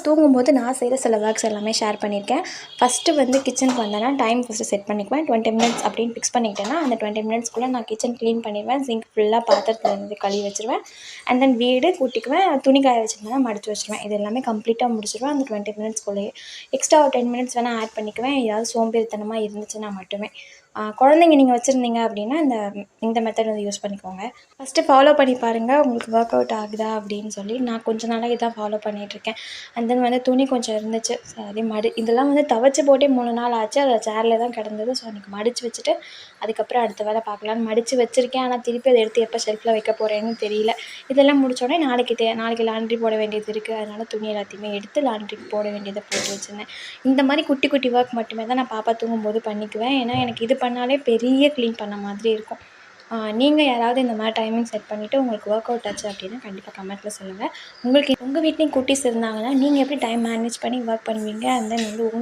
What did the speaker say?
தூங்கும்போது நான் செய்கிற சில ஒர்க்ஸ் எல்லாமே ஷேர் பண்ணியிருக்கேன். ஃபஸ்ட்டு வந்து கிச்சனுக்கு வந்தேன்னா டைம் ஃபஸ்ட்டு செட் பண்ணிக்குவேன். 20 மினிட்ஸ் அப்படின்னு ஃபிக்ஸ் பண்ணிக்கிட்டேன்னா அந்த 20 மினிட்ஸ்க்குள்ளே நான் கிச்சன் க்ளீன் பண்ணிடுவேன். சிங்க் ஃபுல்லாக பாத்திரத்துல இருந்து கழுவி வச்சுருவேன். அண்ட் தென் வீடு கூட்டிக்குவேன். துணி காய வச்சுருந்தேன்னா மடிச்சு வச்சுருவேன். இது எல்லாமே கம்ப்ளீட்டாக முடிச்சிடுவேன் அந்த 20 மினிட்ஸ்க்குள்ளேயே. எக்ஸ்ட்ரா ஒரு 10 மினிட்ஸ் வேணால் ஆட் பண்ணிக்குவேன். ஏதாவது சோம்பேறித்தனமாக இருந்துச்சுன்னா மட்டுமே. குழந்தைங்க நீங்கள் வச்சுருந்தீங்க அப்படின்னா இந்த மெத்தட் வந்து யூஸ் பண்ணிக்கோங்க. ஃபஸ்ட்டு ஃபாலோ பண்ணி பாருங்கள் உங்களுக்கு ஒர்க் அவுட் ஆகுதா அப்படின்னு சொல்லி. நான் கொஞ்ச நாளாக இதான் ஃபாலோ பண்ணிகிட்ருக்கேன். அண்ட் தென் வந்து துணி கொஞ்சம் இருந்துச்சு. சரி இதெல்லாம் வந்து துவைச்சி போட்டே 3 நாள் ஆச்சு. அது சேரில் தான் கிடந்தது. ஸோ அன்றைக்கி மடித்து வச்சுட்டு அதுக்கப்புறம் அடுத்த வேலை பார்க்கலான்னு மடித்து வச்சுருக்கேன். ஆனால் திருப்பி அதை எடுத்து எப்போ ஷெல்ஃபில் வைக்க போகிறேன்னு தெரியல. இதெல்லாம் முடித்தோடனே நாளைக்கு லாண்ட்ரி போட வேண்டியது இருக்குது. அதனால் துணி எல்லாத்தையுமே எடுத்து லாண்ட்ரிக்கு போட வேண்டியதை போட்டு வச்சுருந்தேன். இந்த மாதிரி குட்டி குட்டி ஒர்க் மட்டுமே தான் நான் பாப்பா தூங்கும்போது பண்ணிக்குவேன். ஏன்னா எனக்கு இது பண்ணாலே பெரிய க்ளீன் பண்ண மாதிரி இருக்கும். நீங்கள் யாராவது இந்த மாதிரி டைமிங் செட் பண்ணிவிட்டு உங்களுக்கு ஒர்க் அவுட் ஆச்சு அப்படின்னா கண்டிப்பாக கமெண்ட்டில் சொல்லுங்கள். உங்களுக்கு உங்கள் வீட்லேயும் குட்டீஸ் இருந்தாங்கன்னா நீங்கள் எப்படி டைம் மேனேஜ் பண்ணி ஒர்க் பண்ணுவீங்க? அண்ட் தென் வந்து உங்களை